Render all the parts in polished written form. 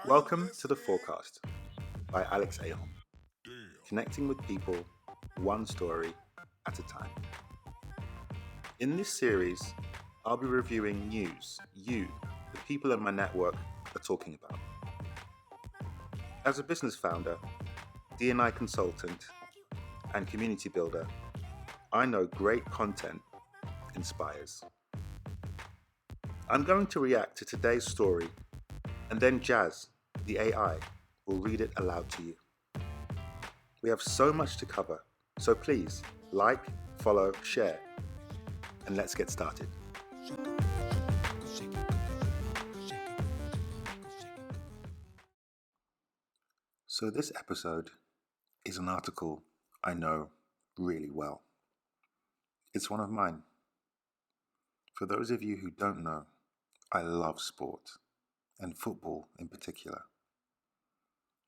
Welcome to The Forecast by Alex Ahom, connecting with people one story at a time. In this series, I'll be reviewing news the people in my network, are talking about. As a business founder, D&I consultant, and community builder, I know great content inspires. I'm going to react to today's story, and then Jazz, the AI, will read it aloud to you. We have so much to cover, so please like, follow, share, and let's get started. So this episode is an article I know really well. It's one of mine. For those of you who don't know, I love sport, and football in particular.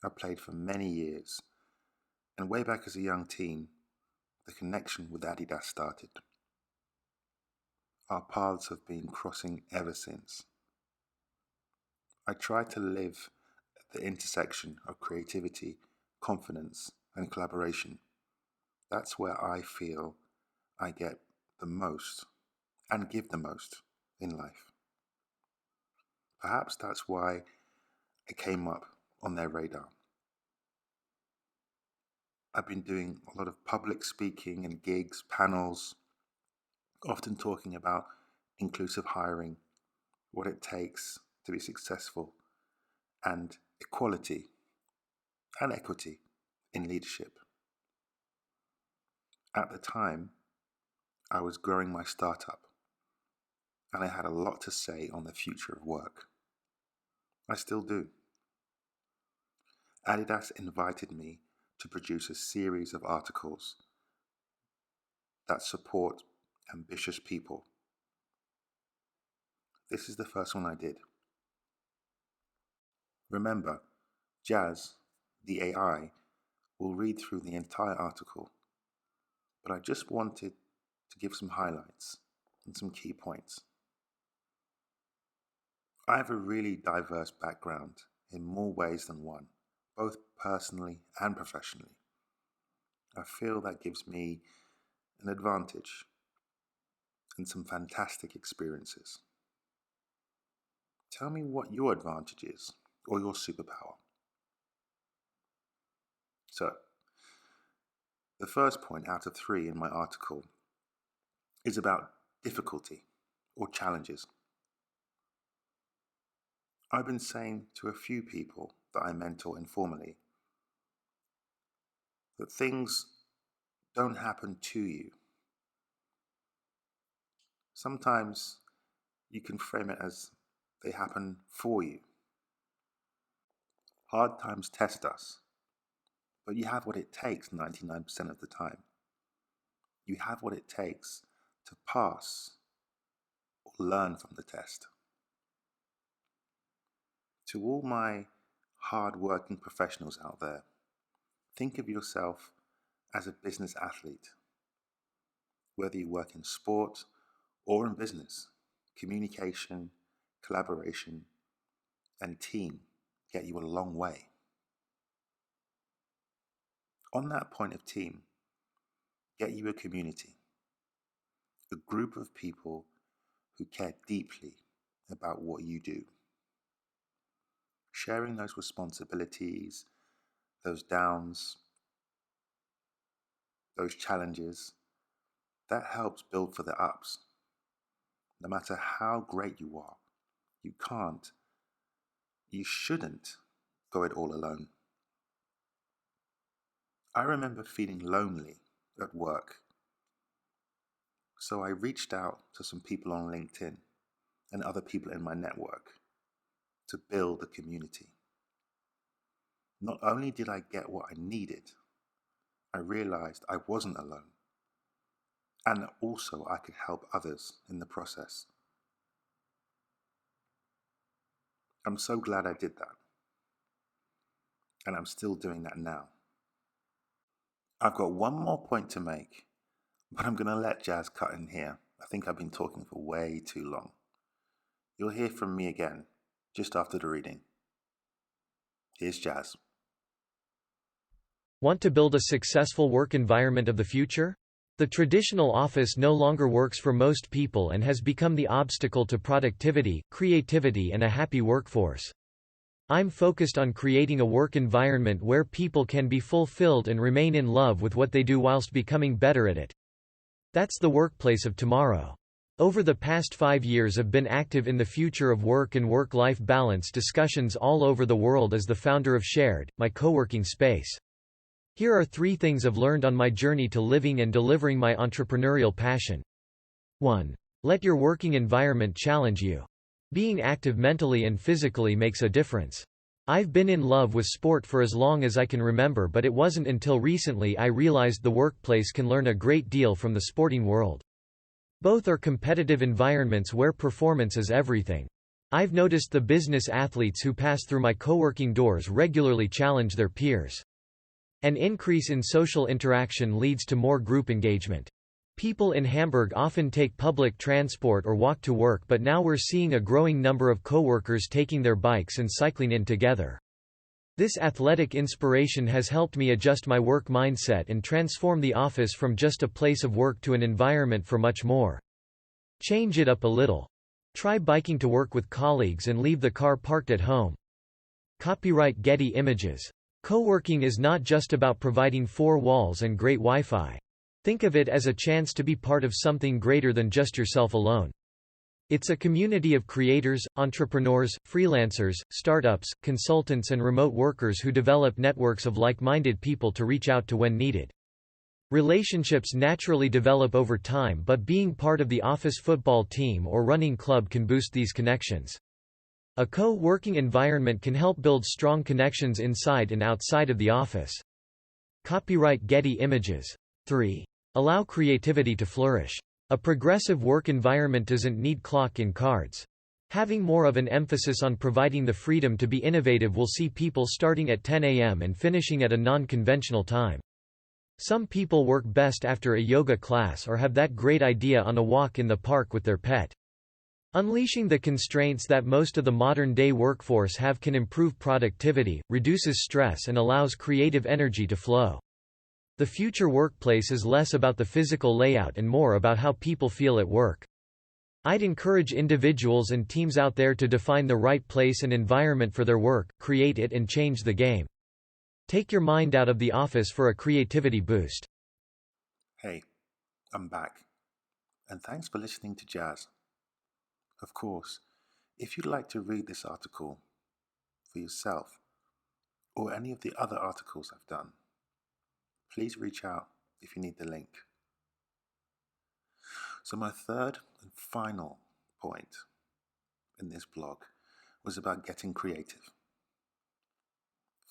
I played for many years, and way back as a young teen, the connection with Adidas started. Our paths have been crossing ever since. I try to live at the intersection of creativity, confidence, and collaboration. That's where I feel I get the most and give the most in life. Perhaps that's why I came up on their radar. I've been doing a lot of public speaking and gigs, panels, often talking about inclusive hiring, what it takes to be successful, and equality and equity in leadership. At the time, I was growing my startup, and I had a lot to say on the future of work. I still do. Adidas invited me to produce a series of articles that support ambitious people. This is the first one I did. Remember, Jazz, the AI, will read through the entire article, but I just wanted to give some highlights and some key points. I have a really diverse background in more ways than one, both personally and professionally. I feel that gives me an advantage and some fantastic experiences. Tell me what your advantage is or your superpower. So, the first point out of 3 in my article is about difficulty or challenges. I've been saying to a few people that I mentor informally that things don't happen to you. Sometimes you can frame it as they happen for you. Hard times test us, but you have what it takes 99% of the time. You have what it takes to pass or learn from the test. To all my hard-working professionals out there, think of yourself as a business athlete. Whether you work in sport or in business, communication, collaboration, and team get you a long way. On that point of team, get you a community, a group of people who care deeply about what you do. Sharing those responsibilities, those downs, those challenges, that helps build for the ups. No matter how great you are, you can't, you shouldn't go it all alone. I remember feeling lonely at work, so I reached out to some people on LinkedIn and other people in my network to build a community. Not only did I get what I needed, I realized I wasn't alone, and also I could help others in the process. I'm so glad I did that, and I'm still doing that now. I've got one more point to make, but I'm going to let Jazz cut in here. I think I've been talking for way too long. You'll hear from me again just after the reading. Here's Jazz. Want to build a successful work environment of the future? The traditional office no longer works for most people and has become the obstacle to productivity, creativity, and a happy workforce. I'm focused on creating a work environment where people can be fulfilled and remain in love with what they do whilst becoming better at it. That's the workplace of tomorrow. Over the past 5 years I've been active in the future of work and work-life balance discussions all over the world as the founder of Shared, my co-working space. Here are 3 things I've learned on my journey to living and delivering my entrepreneurial passion. 1. Let your working environment challenge you. Being active mentally and physically makes a difference. I've been in love with sport for as long as I can remember, but it wasn't until recently I realized the workplace can learn a great deal from the sporting world. Both are competitive environments where performance is everything. I've noticed the business athletes who pass through my co-working doors regularly challenge their peers. An increase in social interaction leads to more group engagement. People in Hamburg often take public transport or walk to work, but now we're seeing a growing number of co-workers taking their bikes and cycling in together. This athletic inspiration has helped me adjust my work mindset and transform the office from just a place of work to an environment for much more. Change it up a little. Try biking to work with colleagues and leave the car parked at home. Copyright Getty Images. Co-working is not just about providing 4 walls and great Wi-Fi. Think of it as a chance to be part of something greater than just yourself alone. It's a community of creators, entrepreneurs, freelancers, startups, consultants and remote workers who develop networks of like-minded people to reach out to when needed. Relationships naturally develop over time, but being part of the office football team or running club can boost these connections. A co-working environment can help build strong connections inside and outside of the office. Copyright Getty Images. 3. Allow creativity to flourish. A progressive work environment doesn't need clock in cards. Having more of an emphasis on providing the freedom to be innovative will see people starting at 10 a.m. and finishing at a non-conventional time. Some people work best after a yoga class or have that great idea on a walk in the park with their pet. Unleashing the constraints that most of the modern-day workforce have can improve productivity, reduces stress and allows creative energy to flow. The future workplace is less about the physical layout and more about how people feel at work. I'd encourage individuals and teams out there to define the right place and environment for their work, create it and change the game. Take your mind out of the office for a creativity boost. Hey, I'm back. And thanks for listening to Jazz. Of course, if you'd like to read this article for yourself, or any of the other articles I've done, please reach out if you need the link. So my third and final point in this blog was about getting creative.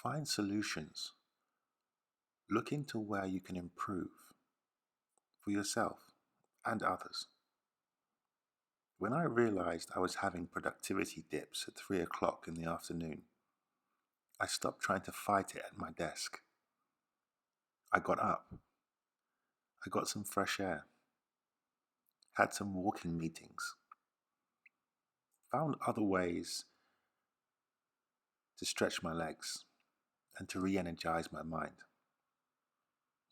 Find solutions. Look into where you can improve for yourself and others. When I realized I was having productivity dips at 3 o'clock in the afternoon, I stopped trying to fight it at my desk. I got up. I got some fresh air. Had some walking meetings. Found other ways to stretch my legs and to re-energize my mind.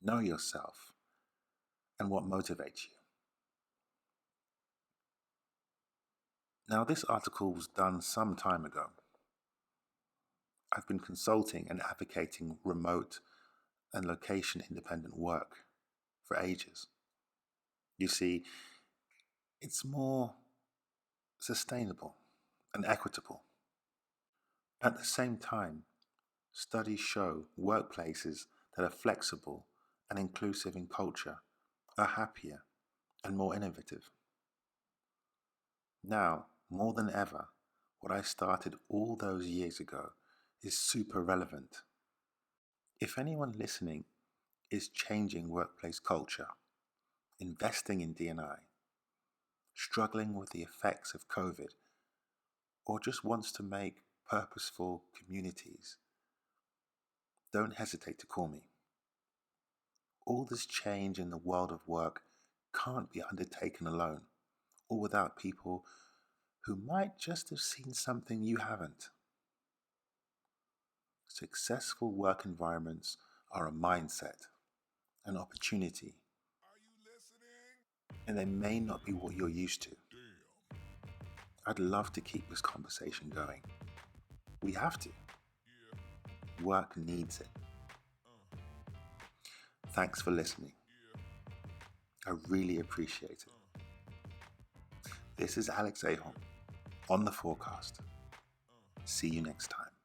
Know yourself and what motivates you. Now, this article was done some time ago. I've been consulting and advocating remote and location-independent work for ages. You see, it's more sustainable and equitable. At the same time, studies show workplaces that are flexible and inclusive in culture are happier and more innovative. Now, more than ever, what I started all those years ago is super relevant. If anyone listening is changing workplace culture, investing in D&I, struggling with the effects of COVID, or just wants to make purposeful communities, don't hesitate to call me. All this change in the world of work can't be undertaken alone or without people who might just have seen something you haven't. Successful work environments are a mindset, an opportunity, and they may not be what you're used to. I'd love to keep this conversation going. We have to. Work needs it. Thanks for listening. I really appreciate it. This is Alex Ahom on The Forecast. See you next time.